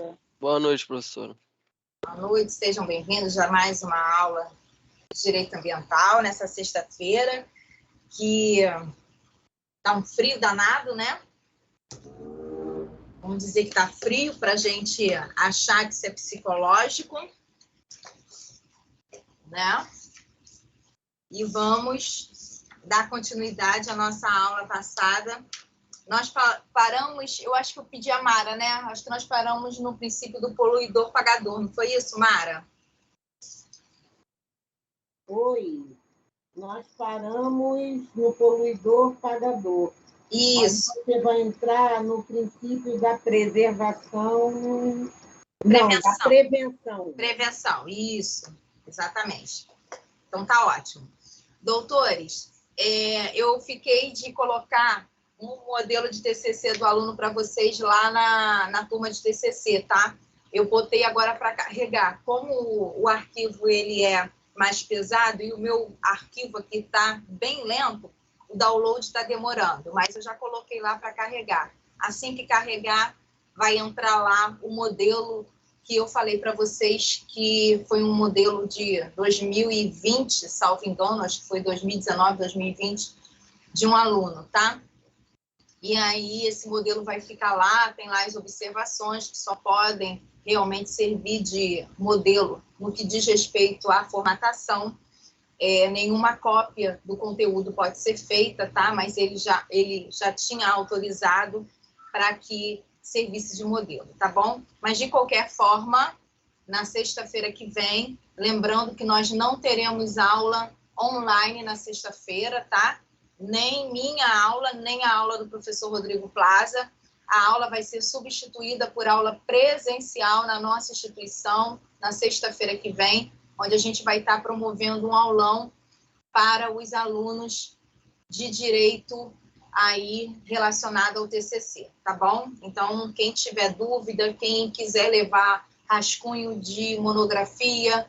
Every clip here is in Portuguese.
professora. Boa noite, professora. Boa noite, sejam bem-vindos a mais uma aula de Direito Ambiental, nessa sexta-feira, que tá um frio danado, né? Vamos dizer que tá frio para a gente achar que isso é psicológico, né? E vamos dar continuidade à nossa aula passada. Nós paramos, eu acho que eu pedi a Mara, né? Acho que nós paramos no princípio do poluidor-pagador, não foi isso, Mara? Foi. Nós paramos no poluidor-pagador. Isso. Aí você vai entrar no princípio da preservação... Prevenção. Não, da prevenção. Prevenção, isso. Exatamente. Então, tá ótimo. Doutores, eu fiquei de colocar um modelo de TCC do aluno para vocês lá na turma de TCC, tá? Eu botei agora para carregar. Como o arquivo ele é mais pesado e o meu arquivo aqui está bem lento, o download está demorando, mas eu já coloquei lá para carregar. Assim que carregar, vai entrar lá o modelo que eu falei para vocês, que foi um modelo de 2020, salvo engano, acho que foi 2019, 2020, de um aluno, tá? E aí esse modelo vai ficar lá, tem lá as observações que só podem realmente servir de modelo no que diz respeito à formatação. Nenhuma cópia do conteúdo pode ser feita, tá? Mas ele já tinha autorizado para que servisse de modelo, tá bom? Mas, de qualquer forma, na sexta-feira que vem, lembrando que nós não teremos aula online na sexta-feira, tá? Nem minha aula, nem a aula do professor Rodrigo Plaza. A aula vai ser substituída por aula presencial na nossa instituição, na sexta-feira que vem, onde a gente vai estar promovendo um aulão para os alunos de direito aí relacionado ao TCC, tá bom? Então, quem tiver dúvida, quem quiser levar rascunho de monografia,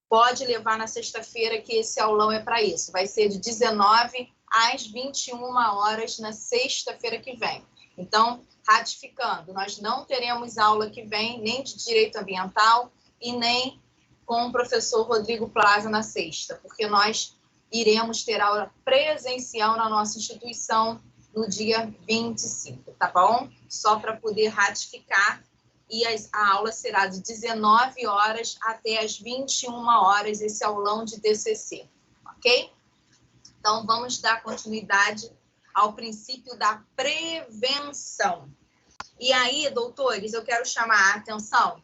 pode levar na sexta-feira, que esse aulão é para isso. Vai ser de 19 às 21 horas na sexta-feira que vem. Então, ratificando, nós não teremos aula que vem, nem de direito ambiental e nem com o professor Rodrigo Plaza na sexta, porque nós iremos ter aula presencial na nossa instituição no dia 25, tá bom? Só para poder ratificar. E a aula será de 19 horas até as 21 horas, esse aulão de TCC, ok? Então, vamos dar continuidade ao princípio da prevenção. E aí, doutores, eu quero chamar a atenção,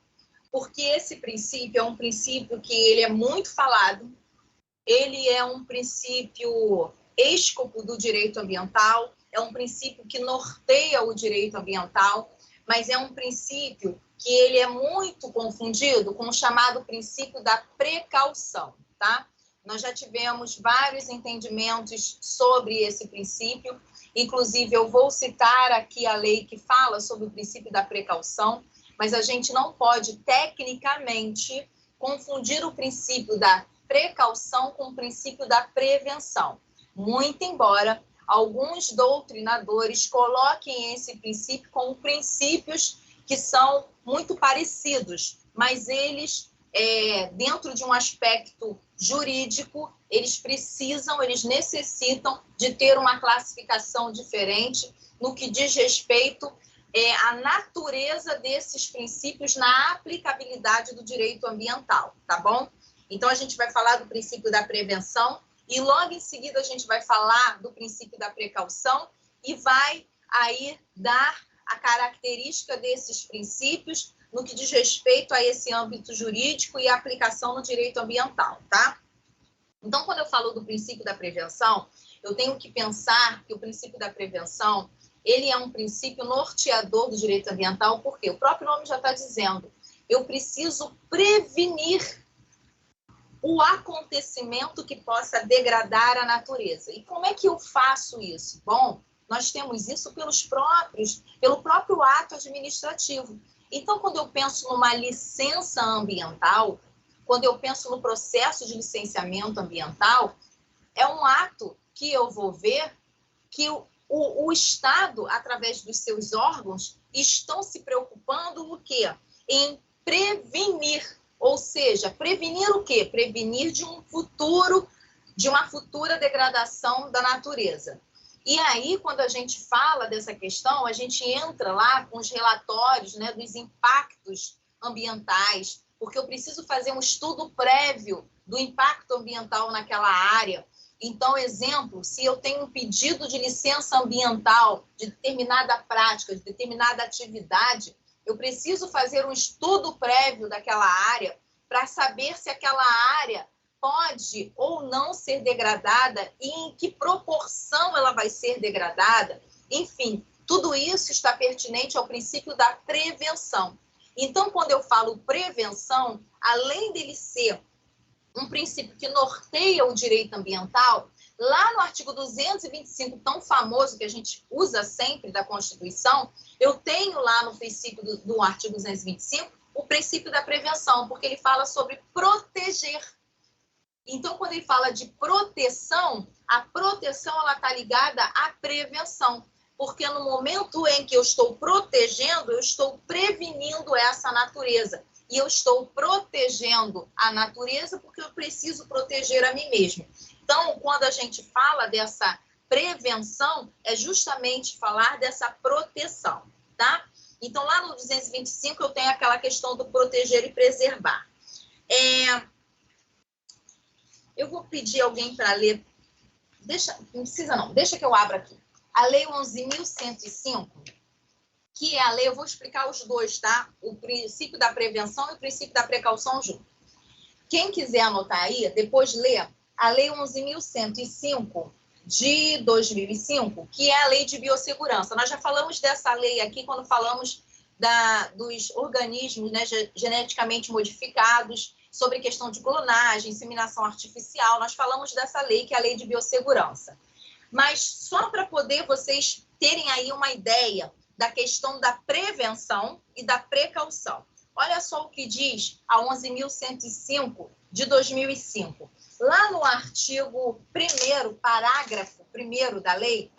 porque esse princípio é um princípio que ele é muito falado, ele é um princípio escopo do direito ambiental, é um princípio que norteia o direito ambiental, mas é um princípio que ele é muito confundido com o chamado princípio da precaução, tá? Nós já tivemos vários entendimentos sobre esse princípio, inclusive eu vou citar aqui a lei que fala sobre o princípio da precaução, mas a gente não pode, tecnicamente, confundir o princípio da precaução com o princípio da prevenção. Muito embora alguns doutrinadores coloquem esse princípio como princípios que são muito parecidos, mas eles, dentro de um aspecto jurídico, eles necessitam de ter uma classificação diferente no que diz respeito à natureza desses princípios na aplicabilidade do direito ambiental, tá bom? Então, a gente vai falar do princípio da prevenção e logo em seguida a gente vai falar do princípio da precaução e vai aí dar a característica desses princípios no que diz respeito a esse âmbito jurídico e a aplicação no direito ambiental, tá? Então, quando eu falo do princípio da prevenção, eu tenho que pensar que o princípio da prevenção, ele é um princípio norteador do direito ambiental, porque o próprio nome já está dizendo, eu preciso prevenir o acontecimento que possa degradar a natureza. E como é que eu faço isso? Bom, nós temos isso pelo próprio ato administrativo. Então, quando eu penso numa licença ambiental, quando eu penso no processo de licenciamento ambiental, é um ato que eu vou ver que o Estado, através dos seus órgãos, estão se preocupando o quê? Em prevenir, ou seja, prevenir o quê? Prevenir de uma futura degradação da natureza. E aí, quando a gente fala dessa questão, a gente entra lá com os relatórios, né, dos impactos ambientais, porque eu preciso fazer um estudo prévio do impacto ambiental naquela área. Então, exemplo, se eu tenho um pedido de licença ambiental de determinada prática, de determinada atividade, eu preciso fazer um estudo prévio daquela área para saber se aquela área pode ou não ser degradada e em que proporção ela vai ser degradada. Enfim, tudo isso está pertinente ao princípio da prevenção. Então, quando eu falo prevenção, além dele ser um princípio que norteia o direito ambiental, lá no artigo 225, tão famoso que a gente usa sempre da Constituição, eu tenho lá no princípio do artigo 225 o princípio da prevenção, porque ele fala sobre proteger. Então, quando ele fala de proteção, a proteção ela está ligada à prevenção, porque no momento em que eu estou protegendo, eu estou prevenindo essa natureza. E eu estou protegendo a natureza porque eu preciso proteger a mim mesmo. Então, quando a gente fala dessa prevenção, é justamente falar dessa proteção, tá? Então, lá no 225, eu tenho aquela questão do proteger e preservar. Eu vou pedir alguém para ler. Não precisa não, deixa que eu abra aqui. A Lei 11.105, que é a lei, eu vou explicar os dois, tá? O princípio da prevenção e o princípio da precaução junto. Quem quiser anotar aí, depois lê a Lei 11.105 de 2005, que é a Lei de Biossegurança. Nós já falamos dessa lei aqui quando falamos dos organismos, né, geneticamente modificados, sobre questão de clonagem, inseminação artificial. Nós falamos dessa lei, que é a Lei de Biossegurança. Mas só para poder vocês terem aí uma ideia da questão da prevenção e da precaução. Olha só o que diz a 11.105 de 2005. Lá no artigo 1º, parágrafo 1º da lei,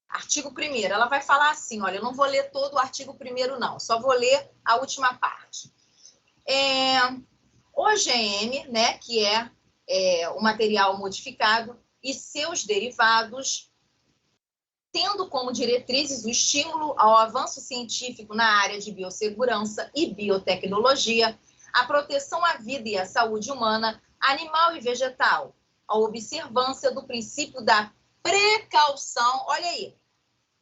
artigo 1º, ela vai falar assim, olha, eu não vou ler todo o artigo 1º não, só vou ler a última parte. OGM, né, que é o material modificado, e seus derivados, tendo como diretrizes o estímulo ao avanço científico na área de biossegurança e biotecnologia, a proteção à vida e à saúde humana, animal e vegetal, a observância do princípio da precaução. Olha aí,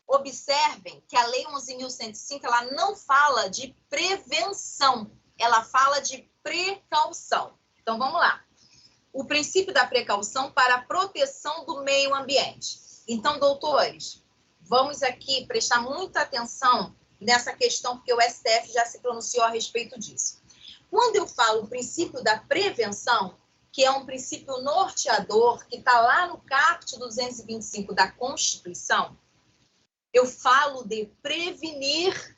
observem que a Lei 11.105, ela não fala de prevenção, ela fala de precaução. Então, vamos lá. O princípio da precaução para a proteção do meio ambiente. Então, doutores, vamos aqui prestar muita atenção nessa questão, porque o STF já se pronunciou a respeito disso. Quando eu falo o princípio da prevenção, que é um princípio norteador, que está lá no caput 225 da Constituição, eu falo de prevenir,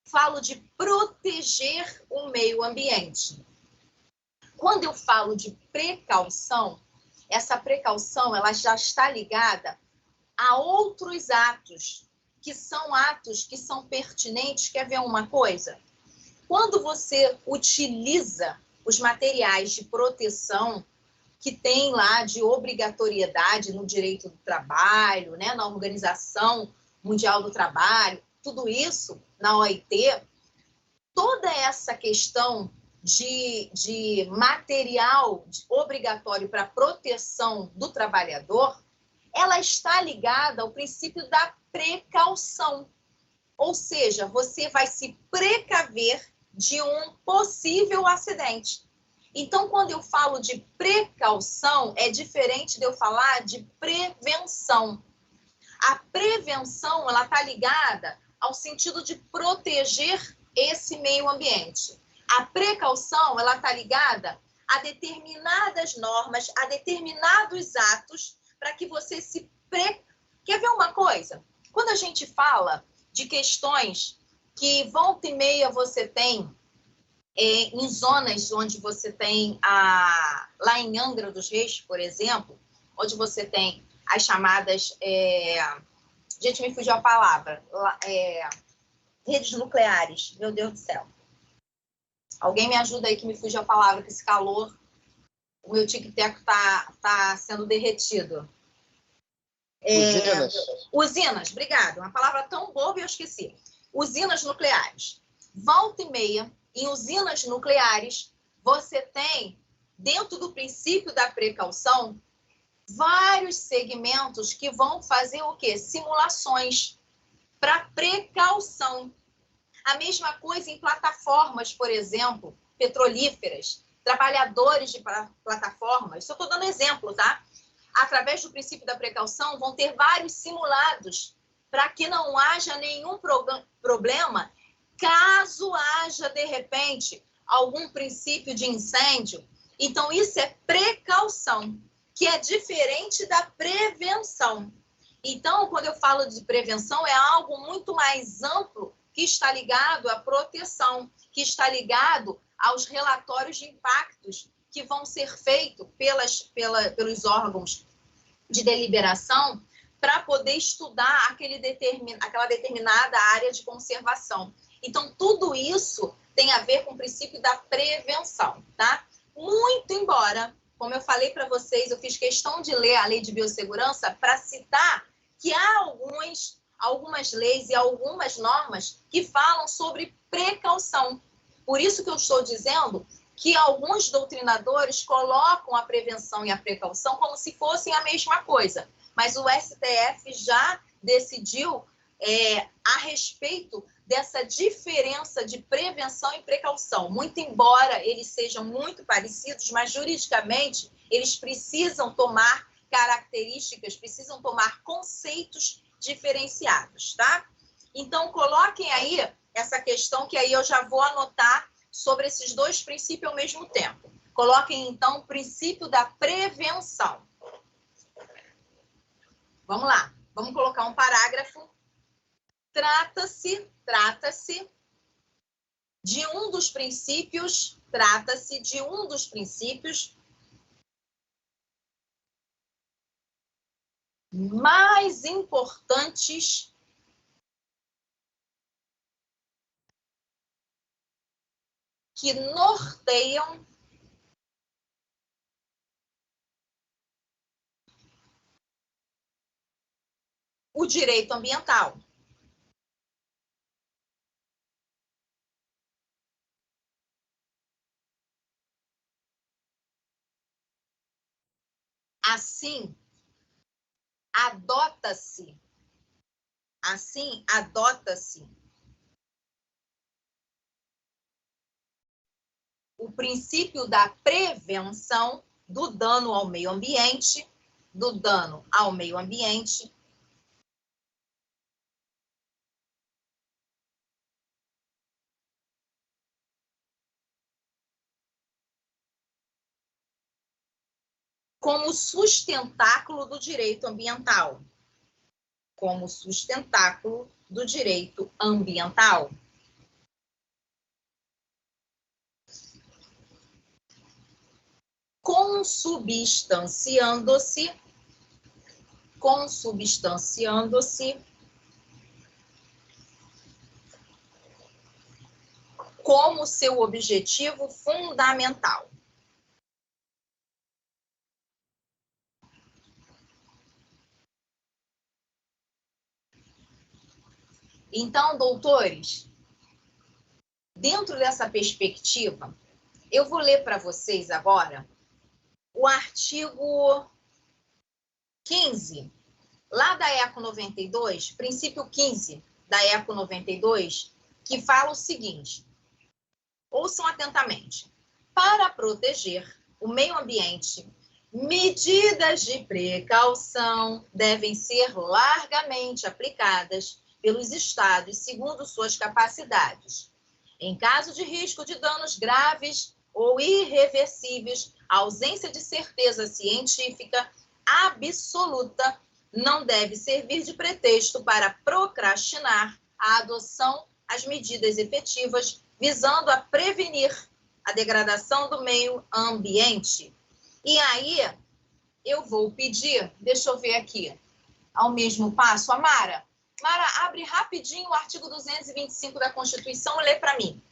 falo de proteger o meio ambiente. Quando eu falo de precaução, essa precaução ela já está ligada a outros atos que são pertinentes. Quer ver uma coisa? Quando você utiliza os materiais de proteção que tem lá de obrigatoriedade no direito do trabalho, né, na Organização Mundial do Trabalho, tudo isso na OIT, toda essa questão de material obrigatório para proteção do trabalhador, ela está ligada ao princípio da precaução. Ou seja, você vai se precaver de um possível acidente. Então, quando eu falo de precaução, é diferente de eu falar de prevenção. A prevenção, ela está ligada ao sentido de proteger esse meio ambiente. A precaução, ela está ligada a determinadas normas, a determinados atos, para que você se... Quer ver uma coisa? Quando a gente fala de questões que volta e meia você tem em zonas onde você tem, lá em Angra dos Reis, por exemplo, onde você tem as chamadas Gente, me fugiu a palavra. Redes nucleares. Meu Deus do céu. Alguém me ajuda aí que me fugiu a palavra, que esse calor, o meu tic-tac tá sendo derretido. Usinas. Usinas, obrigado. Uma palavra tão boba e eu esqueci. Usinas nucleares. Volta e meia, em usinas nucleares, você tem, dentro do princípio da precaução, vários segmentos que vão fazer o quê? Simulações para precaução. A mesma coisa em plataformas, por exemplo, petrolíferas, trabalhadores de plataformas. Só estou dando exemplo, tá? Através do princípio da precaução, vão ter vários simulados para que não haja nenhum problema caso haja, de repente, algum princípio de incêndio. Então, isso é precaução, que é diferente da prevenção. Então, quando eu falo de prevenção, é algo muito mais amplo que está ligado à proteção, que está ligado aos relatórios de impactos que vão ser feitos pelos órgãos de deliberação para poder estudar aquela determinada área de conservação. Então, tudo isso tem a ver com o princípio da prevenção, tá? Muito embora, como eu falei para vocês, eu fiz questão de ler a Lei de Biossegurança para citar que há algumas leis e algumas normas que falam sobre precaução. Por isso que eu estou dizendo que alguns doutrinadores colocam a prevenção e a precaução como se fossem a mesma coisa. Mas o STF já decidiu a respeito dessa diferença de prevenção e precaução. Muito embora eles sejam muito parecidos, mas juridicamente eles precisam tomar características, precisam tomar conceitos diferenciados, tá? Então, coloquem aí essa questão que aí eu já vou anotar sobre esses dois princípios ao mesmo tempo. Coloquem, então, o princípio da prevenção. Vamos lá. Vamos colocar um parágrafo. Trata-se de um dos princípios mais importantes que norteiam o direito ambiental. Assim, adota-se o princípio da prevenção do dano ao meio ambiente, como sustentáculo do direito ambiental. Consubstanciando-se como seu objetivo fundamental. Então, doutores, dentro dessa perspectiva, eu vou ler para vocês agora o artigo 15, lá da ECO 92, princípio 15 da ECO 92, que fala o seguinte: ouçam atentamente. Para proteger o meio ambiente, medidas de precaução devem ser largamente aplicadas pelos estados segundo suas capacidades. Em caso de risco de danos graves ou irreversíveis, a ausência de certeza científica absoluta não deve servir de pretexto para procrastinar a adoção às medidas efetivas visando a prevenir a degradação do meio ambiente. E aí, eu vou pedir, deixa eu ver aqui, ao mesmo passo, Amara, Mara, abre rapidinho o artigo 225 da Constituição e lê para mim.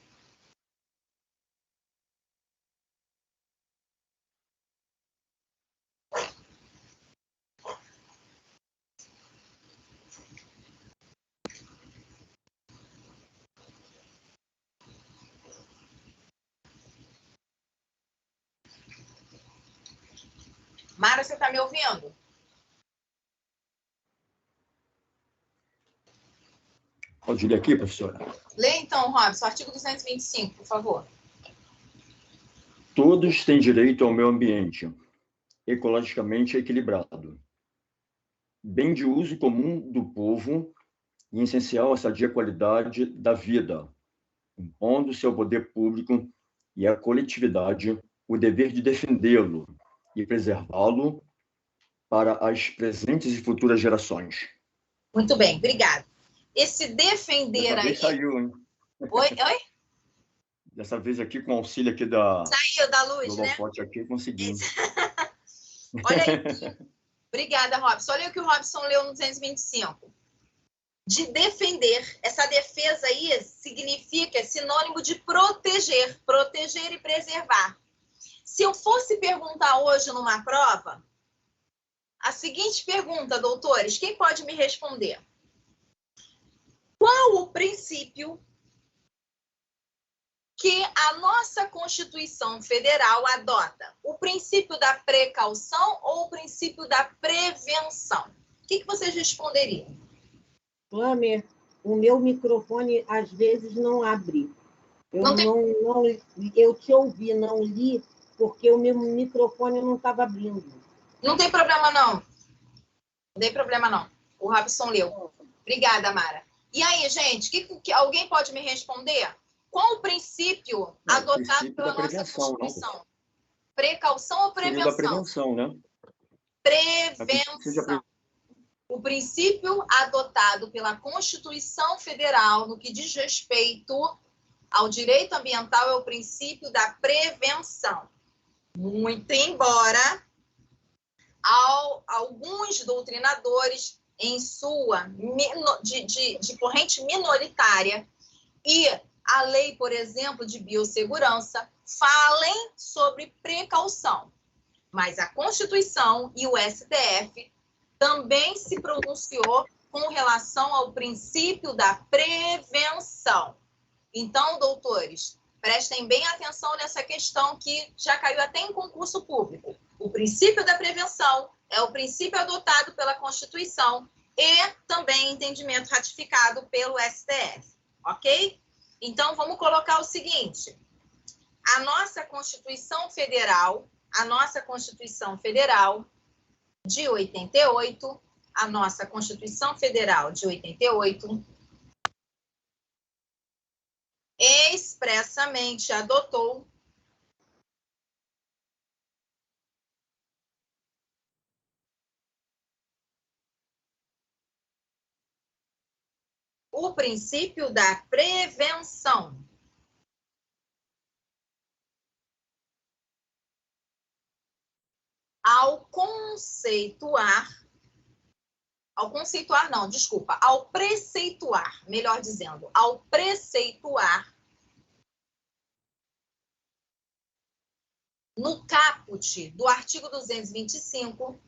Mara, você está me ouvindo? Pode ler aqui, professora? Lê então, Robson, artigo 225, por favor. Todos têm direito ao meio ambiente, ecologicamente equilibrado, bem de uso comum do povo e essencial à sadia qualidade da vida, impondo-se ao poder público e à coletividade o dever de defendê-lo e preservá-lo para as presentes e futuras gerações. Muito bem, obrigada. Esse defender aí... Saiu, hein? Oi? Dessa vez aqui, com o auxílio aqui da... Saiu da luz, do né? holofote aqui, consegui. Olha aí. Obrigada, Robson. Olha o que o Robson leu no 225. De defender. Essa defesa aí significa, é sinônimo de proteger. Proteger e preservar. Se eu fosse perguntar hoje numa prova, a seguinte pergunta, doutores, quem pode me responder? Qual o princípio que a nossa Constituição Federal adota? O princípio da precaução ou o princípio da prevenção? O que vocês responderiam? Lamer, o meu microfone às vezes não abre. Eu te ouvi, não li, porque o meu microfone não estava abrindo. Não tem problema, não. Não tem problema, não. O Robson leu. Obrigada, Mara. E aí, gente, alguém pode me responder? Qual o princípio adotado pela nossa Constituição? Não. Precaução ou prevenção? Da prevenção, né? Prevenção. O princípio adotado pela Constituição Federal no que diz respeito ao direito ambiental é o princípio da prevenção. Muito embora alguns doutrinadores em sua de corrente minoritária e a lei, por exemplo, de biossegurança, falem sobre precaução. Mas a Constituição e o STF também se pronunciou com relação ao princípio da prevenção. Então, doutores, prestem bem atenção nessa questão que já caiu até em concurso público. O princípio da prevenção é o princípio adotado pela Constituição e também entendimento ratificado pelo STF, ok? Então, vamos colocar o seguinte. A nossa Constituição Federal de 88, a nossa Constituição Federal de 88, expressamente adotou o princípio da prevenção. Ao preceituar, melhor dizendo, ao preceituar no caput do artigo 225,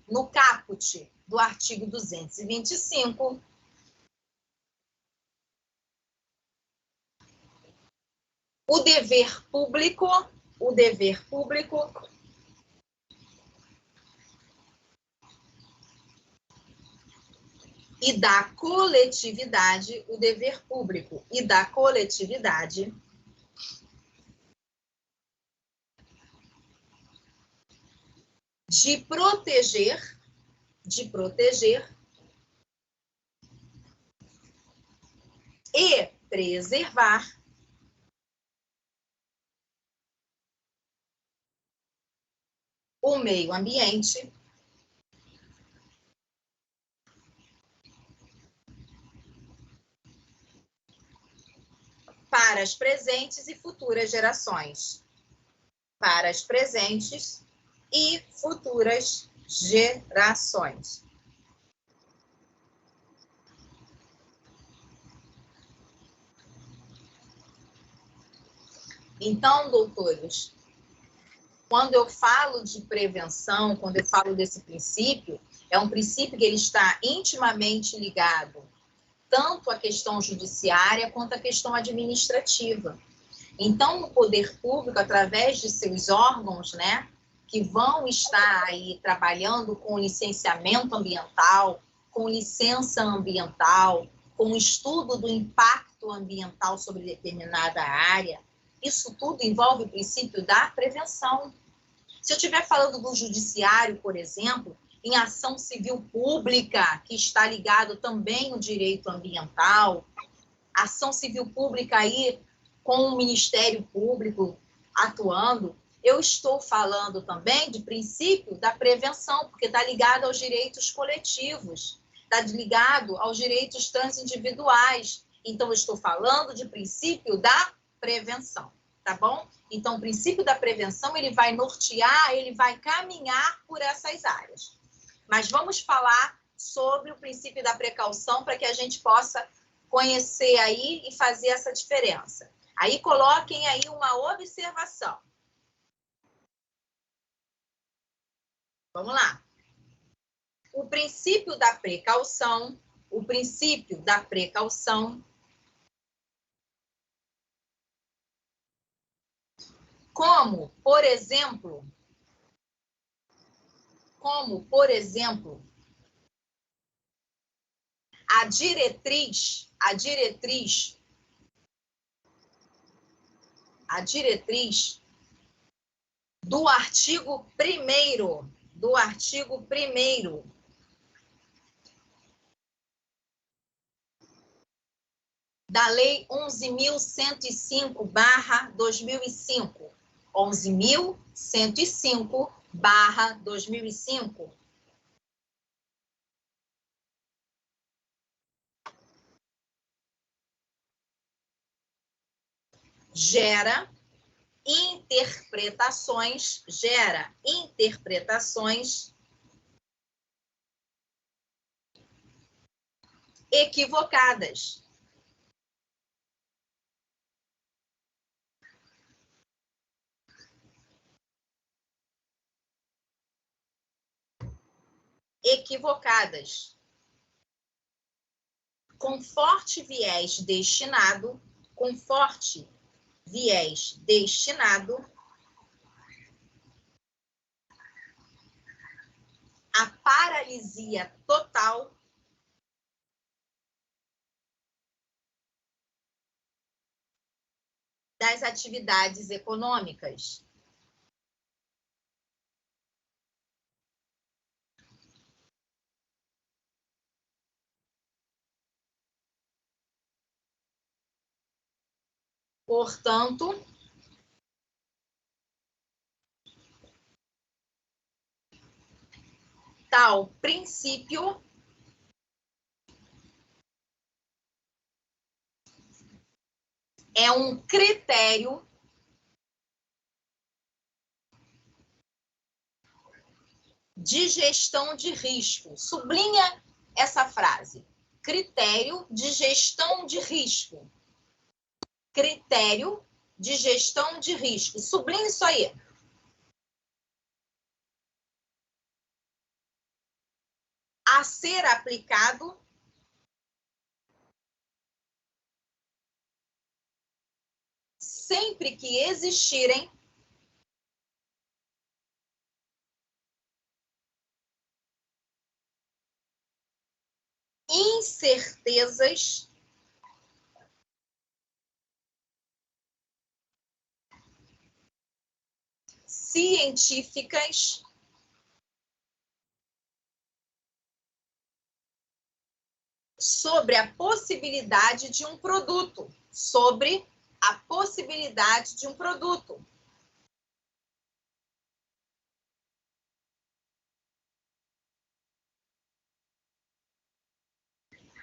o dever público e da coletividade, de proteger e preservar o meio ambiente para as presentes e futuras gerações. Então, doutores, quando eu falo de prevenção, quando eu falo desse princípio, é um princípio que ele está intimamente ligado tanto à questão judiciária quanto à questão administrativa. Então, o poder público, através de seus órgãos, né, que vão estar aí trabalhando com licenciamento ambiental, com licença ambiental, com estudo do impacto ambiental sobre determinada área, isso tudo envolve o princípio da prevenção. Se eu estiver falando do judiciário, por exemplo, em ação civil pública, que está ligado também ao direito ambiental, ação civil pública aí com o Ministério Público atuando, eu estou falando também de princípio da prevenção, porque está ligado aos direitos coletivos, está ligado aos direitos transindividuais. Então, eu estou falando de princípio da prevenção, tá bom? Então, o princípio da prevenção, ele vai nortear, ele vai caminhar por essas áreas. Mas vamos falar sobre o princípio da precaução para que a gente possa conhecer aí e fazer essa diferença. Aí coloquem aí uma observação. Vamos lá. O princípio da precaução, como, por exemplo, a diretriz do artigo 1º da Lei 11.105/2005. 11.105/2005. Gera interpretações equivocadas. Com forte viés destinado à paralisia total das atividades econômicas. Portanto, tal princípio é um critério de gestão de risco. Sublinha essa frase. Critério de gestão de risco. Critério de gestão de risco. Sublinha isso aí. A ser aplicado sempre que existirem incertezas científicas sobre a possibilidade de um produto,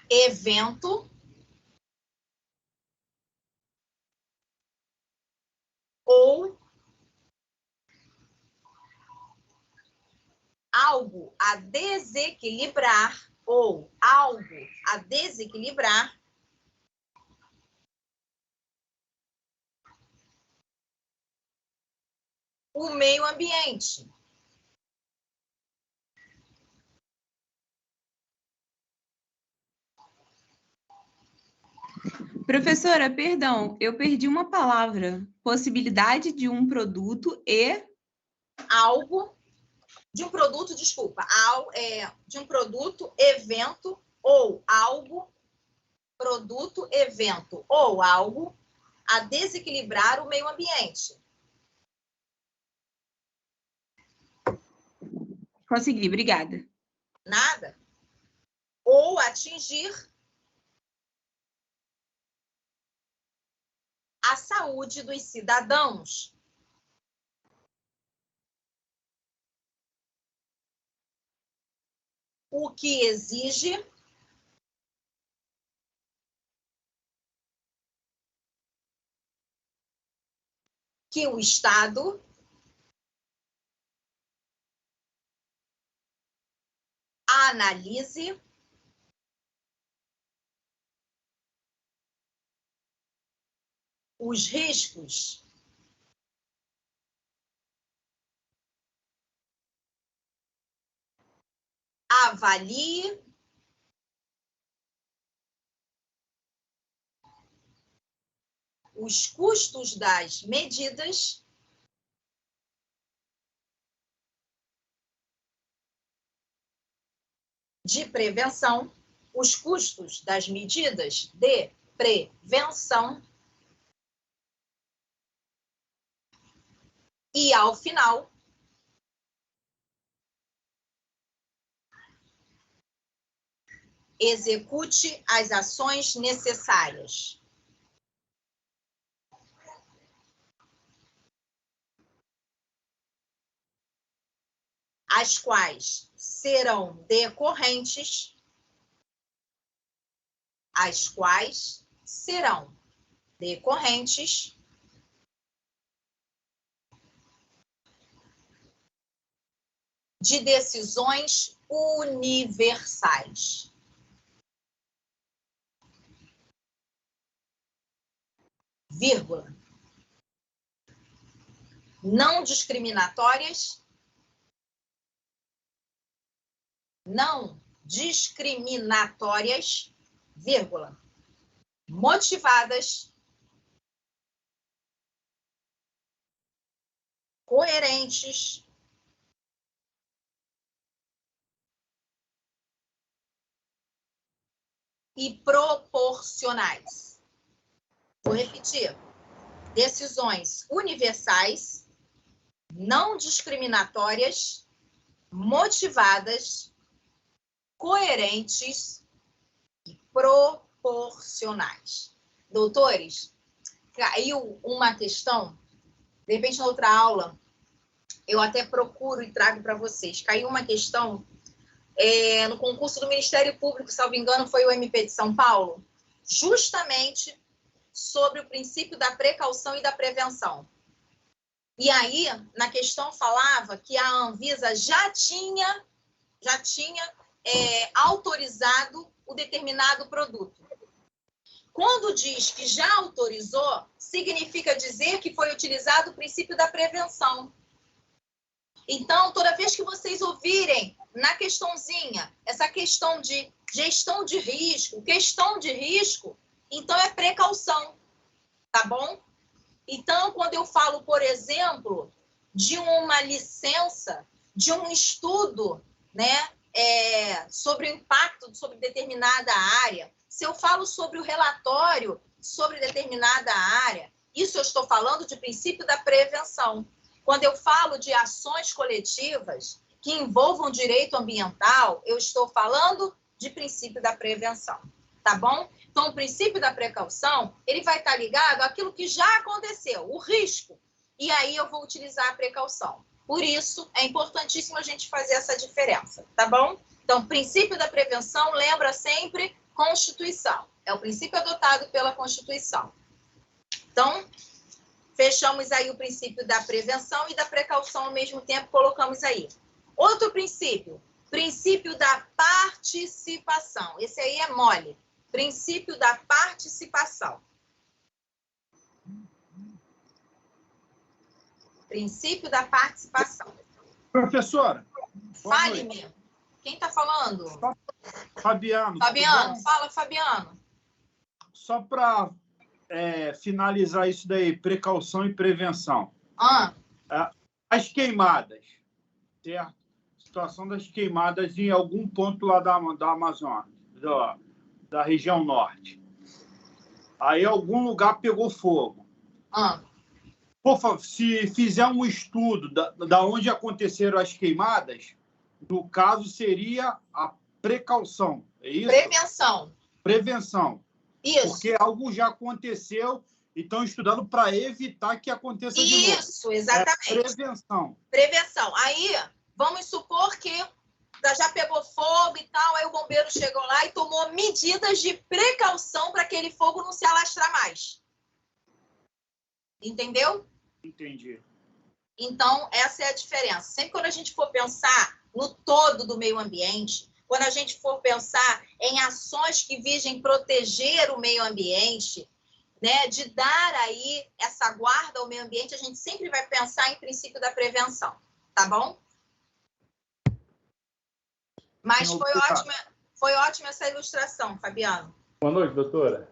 evento ou algo a desequilibrar o meio ambiente. Professora, perdão, eu perdi uma palavra. Possibilidade de um produto e... Algo, de um produto, desculpa, de um produto, evento, ou algo, produto, evento, ou algo, a desequilibrar o meio ambiente. Consegui, obrigada. Nada. Ou atingir a saúde dos cidadãos. O que exige que o Estado analise os riscos avalie os custos das medidas de prevenção, os custos das medidas de prevenção e, ao final, execute as ações necessárias. As quais serão decorrentes, de decisões universais. Vírgula. Não discriminatórias, vírgula, motivadas, coerentes, e proporcionais. Vou repetir. Decisões universais, não discriminatórias, motivadas, coerentes e proporcionais. Doutores, caiu uma questão, de repente na outra aula, eu até procuro e trago para vocês. Caiu uma questão no concurso do Ministério Público, salvo engano, foi o MP de São Paulo, justamente sobre o princípio da precaução e da prevenção. E aí, na questão falava que a Anvisa já tinha autorizado o determinado produto. Quando diz que já autorizou, significa dizer que foi utilizado o princípio da prevenção. Então, toda vez que vocês ouvirem na questãozinha essa questão de gestão de risco, então é precaução, tá bom? Então, quando eu falo, por exemplo, de uma licença, de um estudo, né, sobre o impacto sobre determinada área, se eu falo sobre o relatório sobre determinada área, isso eu estou falando de princípio da prevenção. Quando eu falo de ações coletivas que envolvam direito ambiental, eu estou falando de princípio da prevenção, tá bom? Então, o princípio da precaução, ele vai estar ligado àquilo que já aconteceu, o risco. E aí eu vou utilizar a precaução. Por isso, é importantíssimo a gente fazer essa diferença, tá bom? Então, princípio da prevenção, lembra sempre Constituição. É o princípio adotado pela Constituição. Então, fechamos aí o princípio da prevenção e da precaução ao mesmo tempo, colocamos aí. Outro princípio, princípio da participação. Esse aí é mole. Princípio da participação. Princípio da participação. Professora, Fale-me. Quem está falando? Fabiano. Fabiano, fala, Fabiano. Só para finalizar isso daí, precaução e prevenção. As queimadas, certo? Situação das queimadas em algum ponto lá da Amazônia, da região norte. Aí algum lugar pegou fogo. Se fizer um estudo da onde aconteceram as queimadas, no caso seria a precaução, é isso? Prevenção. Isso. Porque algo já aconteceu e estão estudando para evitar que aconteça de novo. Isso, exatamente. Prevenção. Aí, vamos supor que já pegou fogo e tal, aí o bombeiro chegou lá e tomou medidas de precaução para aquele fogo não se alastrar mais. Entendeu? Entendi. Então, essa é a diferença. Sempre quando a gente for pensar no todo do meio ambiente, quando a gente for pensar em ações que visem proteger o meio ambiente, né, de dar aí essa guarda ao meio ambiente, a gente sempre vai pensar em princípio da prevenção, tá bom? Mas foi ótima essa ilustração, Fabiano. Boa noite, doutora.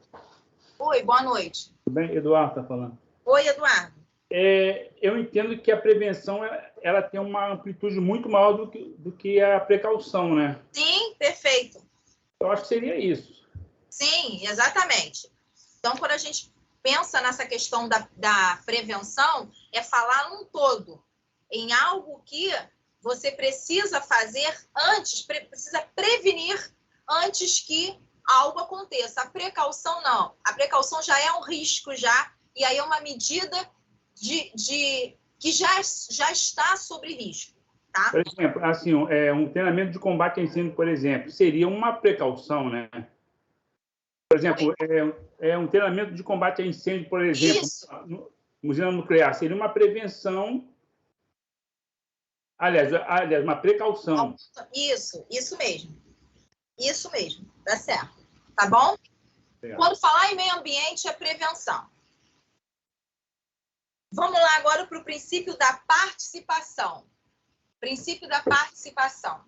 Oi, boa noite. Tudo bem? Eduardo está falando. Oi, Eduardo. Eu entendo que a prevenção ela tem uma amplitude muito maior do que a precaução, né? Sim, perfeito. Eu acho que seria isso. Sim, exatamente. Então, quando a gente pensa nessa questão da prevenção, é falar num todo, em algo que você precisa fazer antes, precisa prevenir antes que algo aconteça. A precaução, não. A precaução já é um risco, e aí é uma medida que já está sobre risco, tá? Por exemplo, assim, um treinamento de combate a incêndio, por exemplo, seria uma precaução, né? Por exemplo, um treinamento de combate a incêndio, por exemplo, no usina nuclear, seria uma prevenção, aliás, uma precaução. Isso mesmo. Isso mesmo, tá certo. Tá bom? Quando falar em meio ambiente, é prevenção. Vamos lá agora para o princípio da participação. Princípio da participação.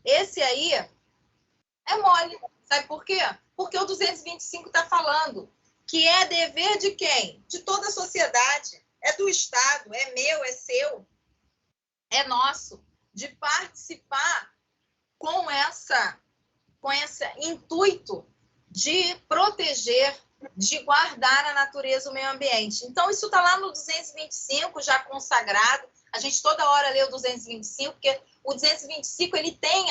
Esse aí é mole. Sabe por quê? Porque o 225 está falando que é dever de quem? De toda a sociedade. É do Estado, é meu, é seu, é nosso, de participar com esse intuito de proteger, de guardar a natureza, o meio ambiente. Então, isso está lá no 225, já consagrado. A gente toda hora lê o 225, porque o 225 ele tem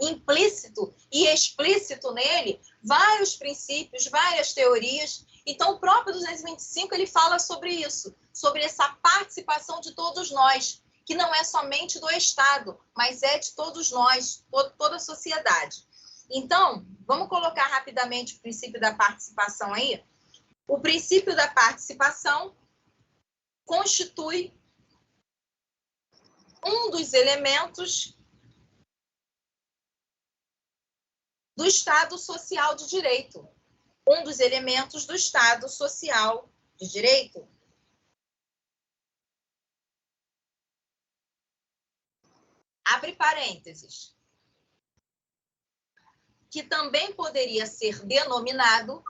implícito e explícito nele vários princípios, várias teorias. Então, o próprio 225 ele fala sobre isso, sobre essa participação de todos nós, que não é somente do Estado, mas é de todos nós, toda a sociedade. Então, vamos colocar rapidamente o princípio da participação aí. O princípio da participação constitui um dos elementos do Estado Social de Direito. Um dos elementos do Estado Social de Direito. Abre parênteses. Que também poderia ser denominado,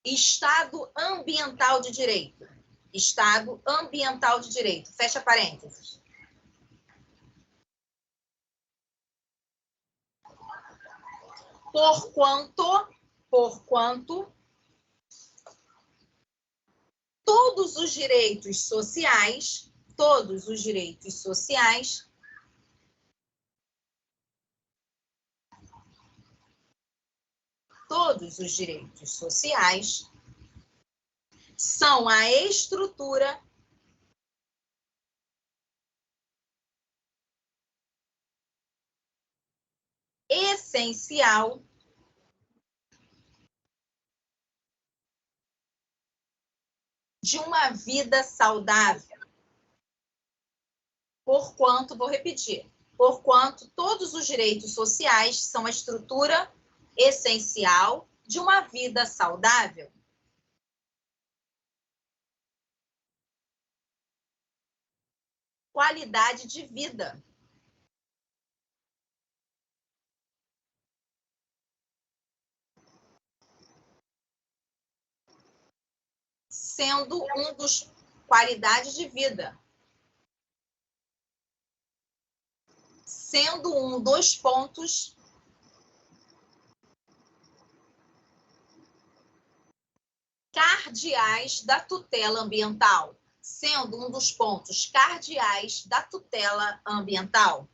Estado Ambiental de Direito. Estado Ambiental de Direito. Fecha parênteses. Porquanto todos os direitos sociais são a estrutura essencial de uma vida saudável. Porquanto, vou repetir, porquanto todos os direitos sociais são a estrutura essencial de uma vida saudável. Qualidade de vida. Sendo um dos qualidades de vida. Sendo um dos pontos cardeais da tutela ambiental. Sendo um dos pontos cardeais da tutela ambiental.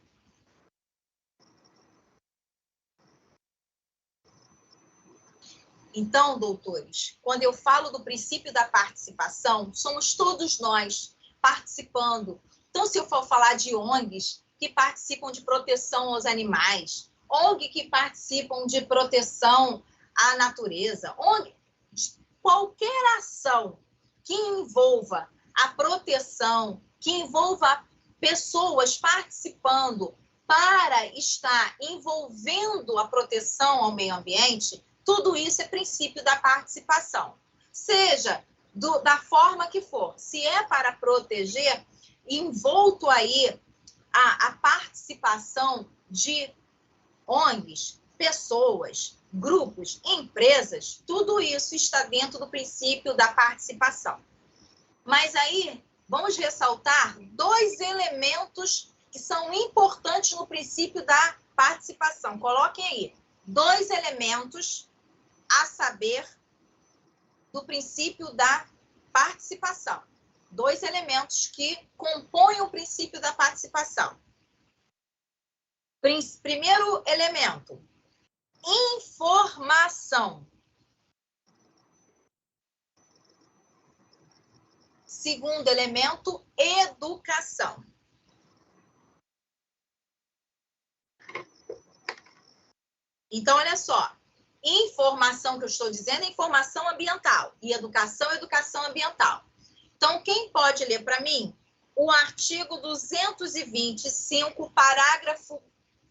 Então, doutores, quando eu falo do princípio da participação, somos todos nós participando. Então, se eu for falar de ONGs que participam de proteção aos animais, ONG que participam de proteção à natureza, ONG, qualquer ação que envolva a proteção, que envolva pessoas participando para estar envolvendo a proteção ao meio ambiente, tudo isso é princípio da participação. Seja da forma que for. Se é para proteger, envolto aí a participação de ONGs, pessoas, grupos, empresas, tudo isso está dentro do princípio da participação. Mas aí, vamos ressaltar 2 elementos que são importantes no princípio da participação. Coloquem aí. 2 elementos a saber do princípio da participação. 2 elementos que compõem o princípio da participação. Primeiro elemento, informação. Segundo elemento, educação. Então, olha só. Informação que eu estou dizendo é informação ambiental. E educação é educação ambiental. Então, quem pode ler para mim o artigo 225, parágrafo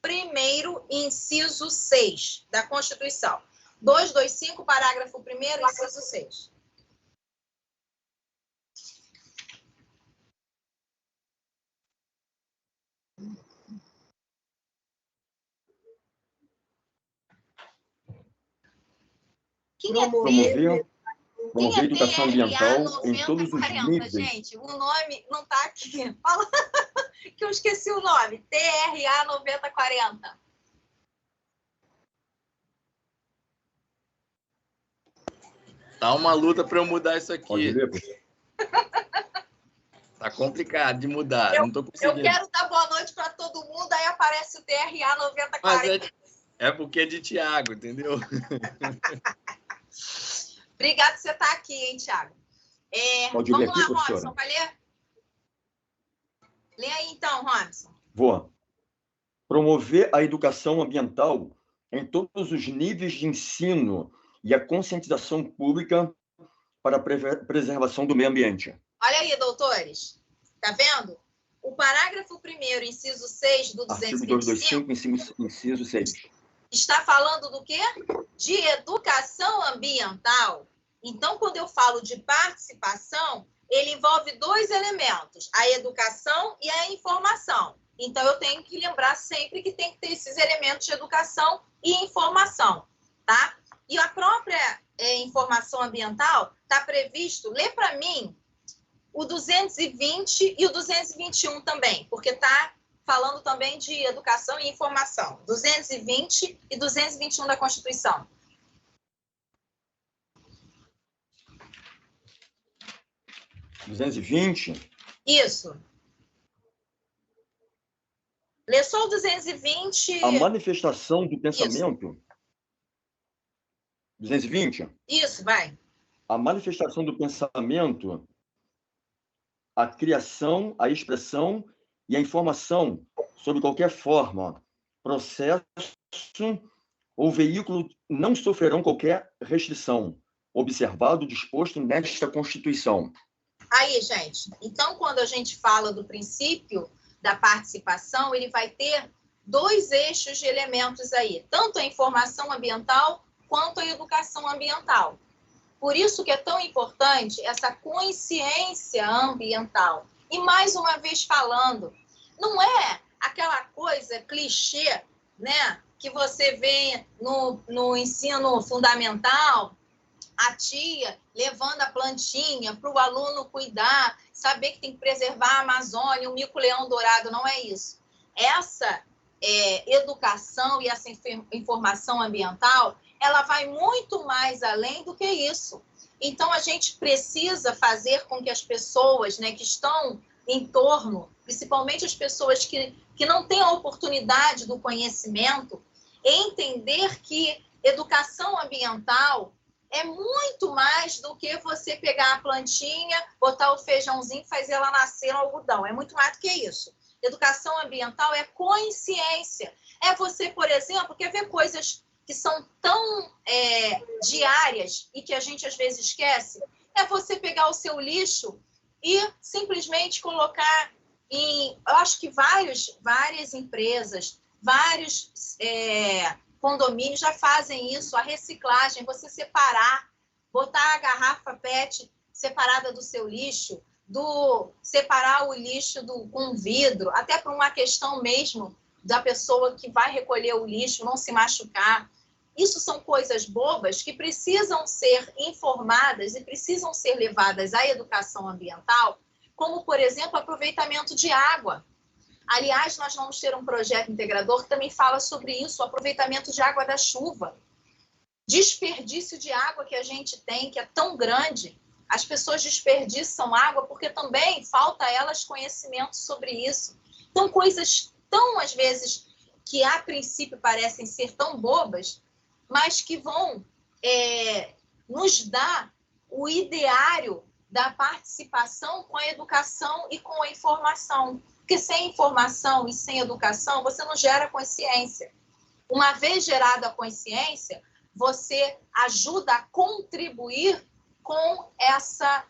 1º, inciso 6 da Constituição? 225, parágrafo 1º, inciso 6. Promover educação ambiental em todos os níveis. Gente, o nome não está aqui. Fala que eu esqueci o nome. TRA 9040. Tá uma luta para eu mudar isso aqui. Pode ler, professor. Tá complicado de mudar. Não tô conseguindo. Eu quero dar boa noite para todo mundo, aí aparece o TRA 9040. Mas é porque é de Tiago, entendeu? Obrigada por você estar aqui, hein, Tiago. Pode vamos ler aqui, lá, professora? Robson, vai ler? Lê aí, então, Robson. Vou. Promover a educação ambiental em todos os níveis de ensino e a conscientização pública para a preservação do meio ambiente. Olha aí, doutores. Tá vendo? O parágrafo 1º, inciso 6 do 225... Artigo 225, inciso 6. Está falando do quê? De educação ambiental. Então, quando eu falo de participação, ele envolve 2 elementos, a educação e a informação. Então, eu tenho que lembrar sempre que tem que ter esses elementos de educação e informação, tá? E a própria informação ambiental está previsto, lê para mim, o 220 e o 221 também, porque está falando também de educação e informação. 220 e 221 da Constituição. (220) Isso. Lê só o 220. A manifestação do pensamento. Isso. 220? Isso, vai. A manifestação do pensamento, a criação, a expressão e a informação sobre qualquer forma, processo ou veículo não sofrerão qualquer restrição, observado o disposto nesta Constituição. Aí, gente, então, quando a gente fala do princípio da participação, ele vai ter dois eixos de elementos aí, tanto a informação ambiental quanto a educação ambiental. Por isso que é tão importante essa consciência ambiental. E mais uma vez falando, não é aquela coisa clichê, né, que você vê no ensino fundamental, a tia levando a plantinha para o aluno cuidar, saber que tem que preservar a Amazônia, o mico-leão dourado, não é isso. Essa educação e essa informação ambiental, ela vai muito mais além do que isso. Então, a gente precisa fazer com que as pessoas, né, que estão em torno, principalmente as pessoas que não têm a oportunidade do conhecimento, entender que educação ambiental é muito mais do que você pegar a plantinha, botar o feijãozinho e fazer ela nascer no algodão. É muito mais do que isso. Educação ambiental é consciência. É você, por exemplo, quer ver coisas que são tão diárias e que a gente às vezes esquece? É você pegar o seu lixo e simplesmente colocar em... Eu acho que várias empresas, vários condomínios já fazem isso, a reciclagem, você separar, botar a garrafa PET separada do seu lixo, separar o lixo com vidro, até por uma questão mesmo da pessoa que vai recolher o lixo não se machucar. Isso são coisas bobas que precisam ser informadas e precisam ser levadas à educação ambiental, como, por exemplo, aproveitamento de água. Aliás, nós vamos ter um projeto integrador que também fala sobre isso, o aproveitamento de água da chuva. Desperdício de água que a gente tem, que é tão grande. As pessoas desperdiçam água porque também falta a elas conhecimento sobre isso. Então, coisas tão, às vezes, que a princípio parecem ser tão bobas, mas que vão nos dar o ideário da participação com a educação e com a informação. Porque sem informação e sem educação, você não gera consciência. Uma vez gerada a consciência, você ajuda a contribuir com essa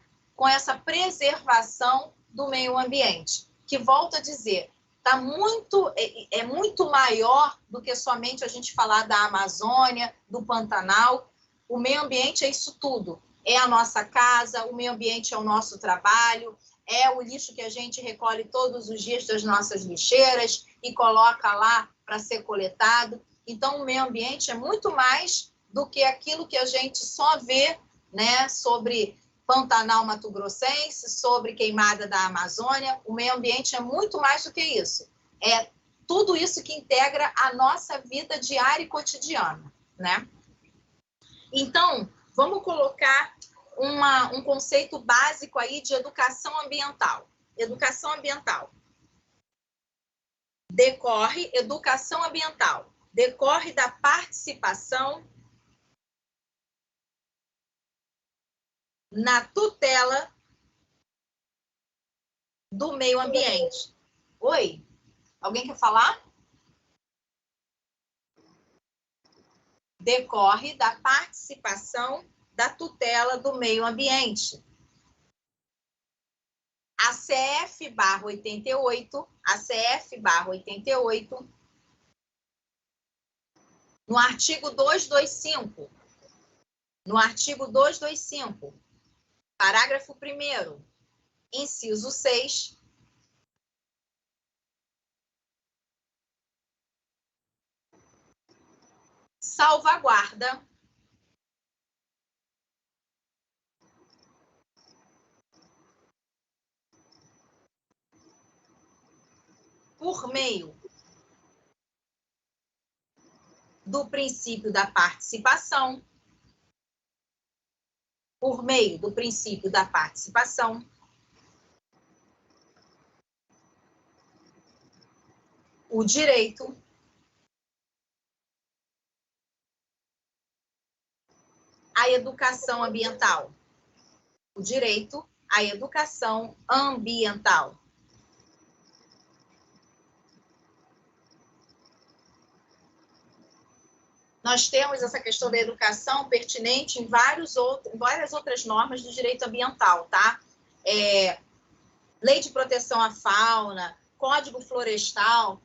preservação do meio ambiente, que, volto a dizer, é muito maior do que somente a gente falar da Amazônia, do Pantanal. O meio ambiente é isso tudo. É a nossa casa, o meio ambiente é o nosso trabalho, é o lixo que a gente recolhe todos os dias das nossas lixeiras e coloca lá para ser coletado. Então, o meio ambiente é muito mais do que aquilo que a gente só vê, né, sobre Pantanal mato-grossense, sobre queimada da Amazônia. O meio ambiente é muito mais do que isso. É tudo isso que integra a nossa vida diária e cotidiana, né? Então, vamos colocar um conceito básico aí de educação ambiental. Educação ambiental. Educação ambiental decorre da participação na tutela do meio ambiente. Oi? Alguém quer falar? Decorre da participação da tutela do meio ambiente. A CF/88, no artigo 225, parágrafo 1º, inciso 6, salvaguarda por meio do princípio da participação, o direito à educação ambiental. O direito à educação ambiental. Nós temos essa questão da educação pertinente em várias outras normas do direito ambiental, tá? Lei de proteção à fauna, Código Florestal,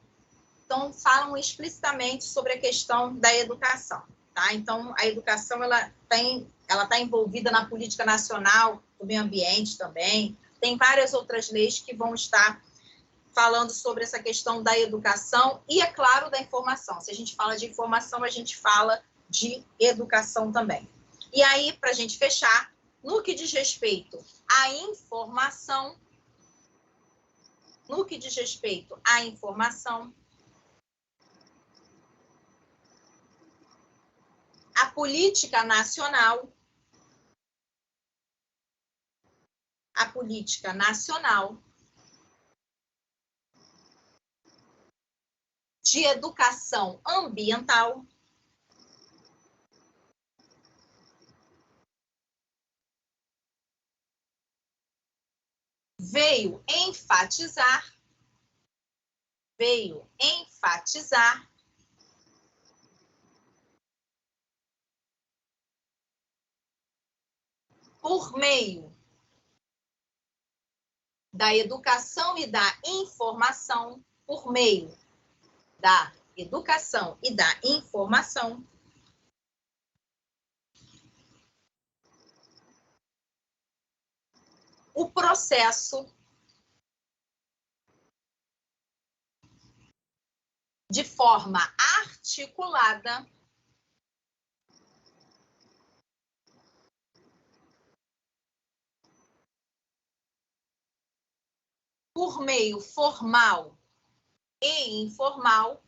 então, falam explicitamente sobre a questão da educação. Tá? Então, a educação ela tá envolvida na política nacional do meio ambiente também. Tem várias outras leis que vão estar falando sobre essa questão da educação e, é claro, da informação. Se a gente fala de informação, a gente fala de educação também. E aí, para a gente fechar, no que diz respeito à informação, a política nacional de educação ambiental veio enfatizar por meio da educação e da informação, o processo de forma articulada por meio formal e informal,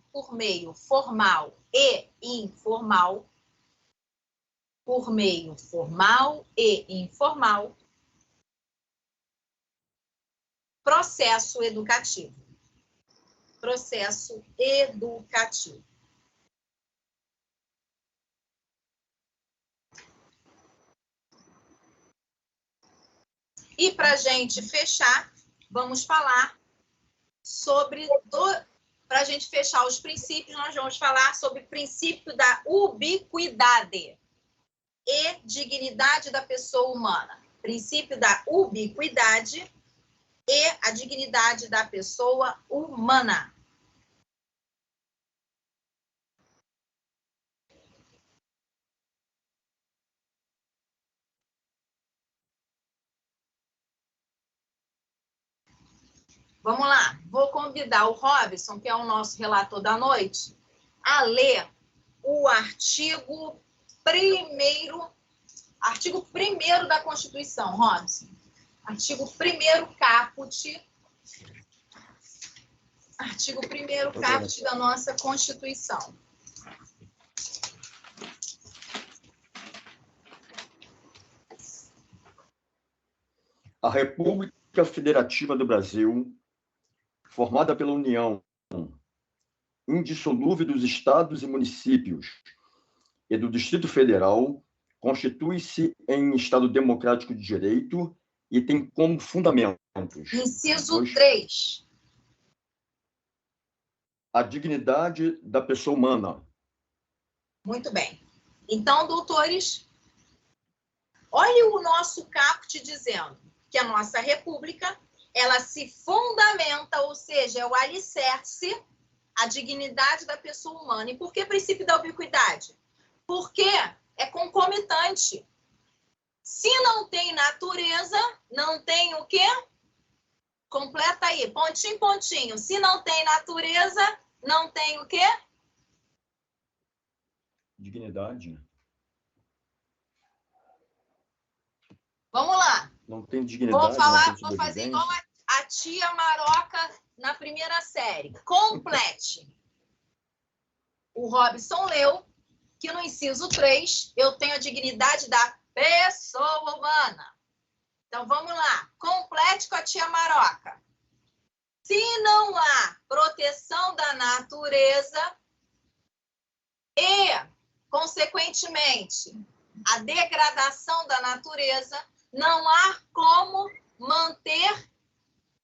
processo educativo. E para a gente fechar, vamos falar sobre... Para a gente fechar os princípios, nós vamos falar sobre o princípio da ubiquidade e dignidade da pessoa humana. Princípio da ubiquidade e a dignidade da pessoa humana. Vamos lá, vou convidar o Robson, que é o nosso relator da noite, a ler o artigo 1º da Constituição, Robson. Artigo 1º caput. Artigo 1º caput da nossa Constituição. A República Federativa do Brasil, formada pela União indissolúvel dos estados e municípios e do Distrito Federal, constitui-se em Estado democrático de direito e tem como fundamentos... Inciso 3. A dignidade da pessoa humana. Muito bem. Então, doutores, olhe o nosso caput dizendo que a nossa República, ela se fundamenta, ou seja, é o alicerce, a dignidade da pessoa humana. E por que princípio da ubiquidade? Porque é concomitante. Se não tem natureza, não tem o quê? Completa aí, pontinho, pontinho. Se não tem natureza, não tem o quê? Dignidade. Vamos lá. Não tem dignidade. Vou fazer igual a tia Maroca na primeira série. Complete. O Robson leu que no inciso 3 eu tenho a dignidade da pessoa humana. Então, vamos lá. Complete com a tia Maroca. Se não há proteção da natureza e, consequentemente, a degradação da natureza, não há como manter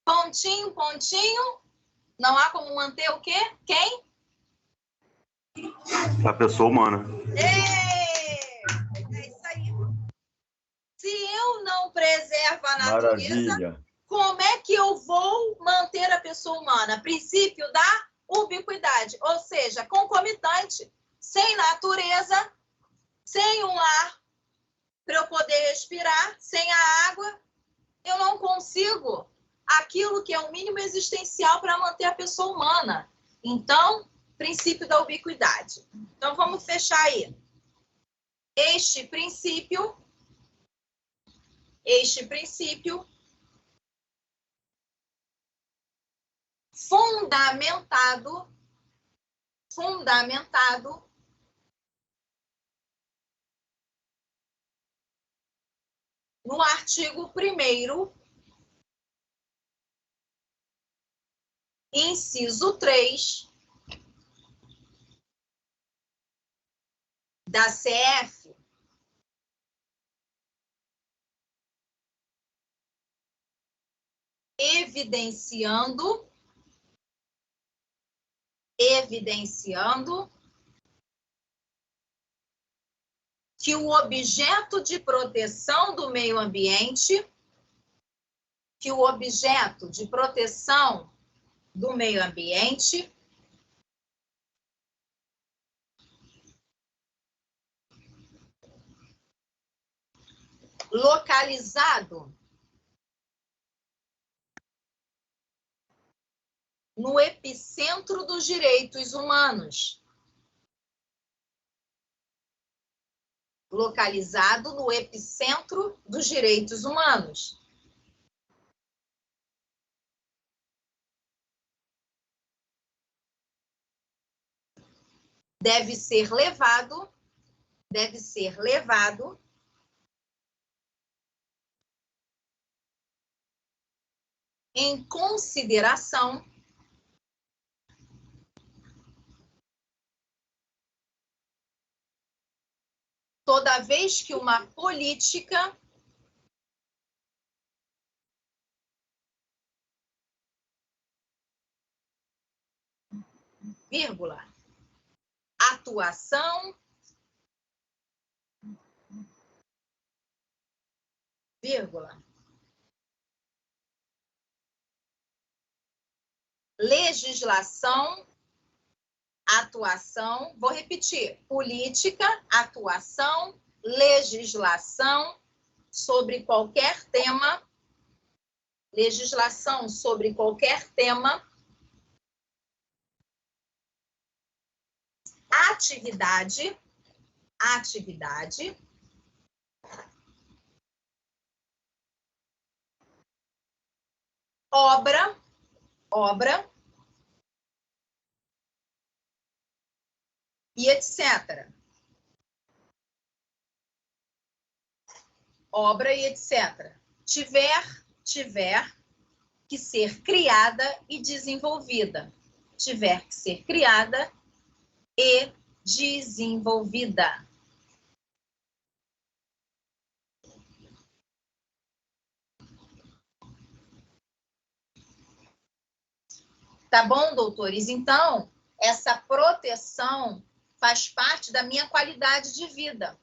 pontinho, pontinho. Não há como manter o quê? Quem? A pessoa humana. É isso aí. Se eu não preservo a natureza, maravilha, como é que eu vou manter a pessoa humana? Princípio da ubiquidade, ou seja, concomitante, sem natureza, sem um ar para eu poder respirar, sem a água, eu não consigo aquilo que é o mínimo existencial para manter a pessoa humana. Então, princípio da ubiquidade. Então, vamos fechar aí. Este princípio fundamentado no artigo 1º, inciso 3, da CF, evidenciando que o objeto de proteção do meio ambiente, localizado no epicentro dos direitos humanos. Deve ser levado em consideração toda vez que uma política atuação, legislação, atuação, vou repetir, política, atuação, legislação sobre qualquer tema, atividade, obra, e etc. Tiver que ser criada e desenvolvida. Tá bom, doutores? Então, essa proteção faz parte da minha qualidade de vida.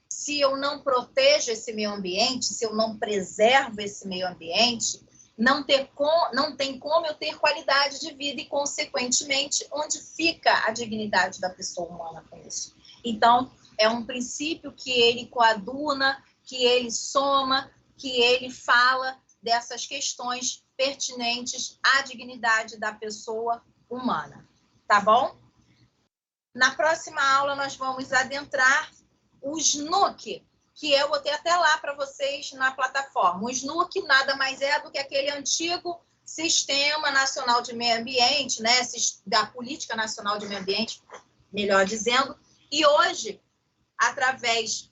Se eu não protejo esse meio ambiente, se eu não preservo esse meio ambiente, não tem como eu ter qualidade de vida e, consequentemente, onde fica a dignidade da pessoa humana com isso? Então, é um princípio que ele coaduna, que ele soma, que ele fala dessas questões pertinentes à dignidade da pessoa humana. Tá bom? Na próxima aula, nós vamos adentrar o SNUC, que eu botei até lá para vocês na plataforma. O SNUC nada mais é do que aquele antigo Sistema Nacional de Meio Ambiente, né? Da Política Nacional de Meio Ambiente, melhor dizendo. E hoje, através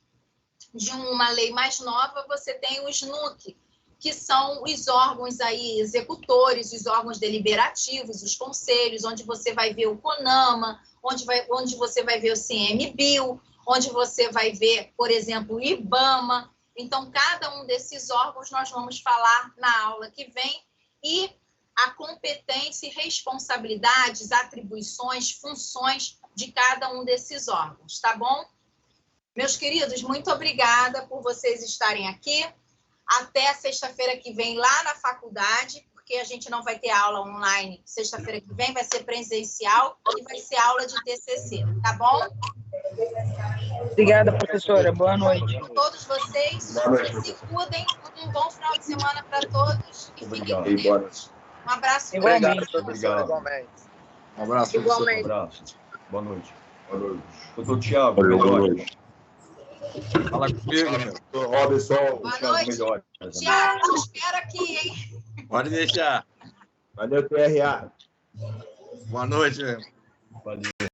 de uma lei mais nova, você tem o SNUC, que são os órgãos aí executores, os órgãos deliberativos, os conselhos, onde você vai ver o CONAMA, onde você vai ver o CMBio, onde você vai ver, por exemplo, o IBAMA. Então, cada um desses órgãos nós vamos falar na aula que vem, e a competência e responsabilidades, atribuições, funções de cada um desses órgãos, tá bom? Meus queridos, muito obrigada por vocês estarem aqui. até sexta-feira que vem lá na faculdade, porque a gente não vai ter aula online sexta-feira que vem, vai ser presencial e vai ser aula de TCC, tá bom? Obrigada, professora. Boa noite. Todos vocês, se cuidem, um bom final de semana para todos e fiquem com Deus. Um abraço. Igualmente. Obrigado. Um abraço. Igualmente. Um abraço. Boa noite. Boa noite. Doutor Tiago, melhores. Fala comigo, meu. Doutor Robson, Boa Tiago, noite. melhores. Tiago, te espero aqui, hein? Pode deixar. Valeu, TRA. Boa noite, meu. Valeu.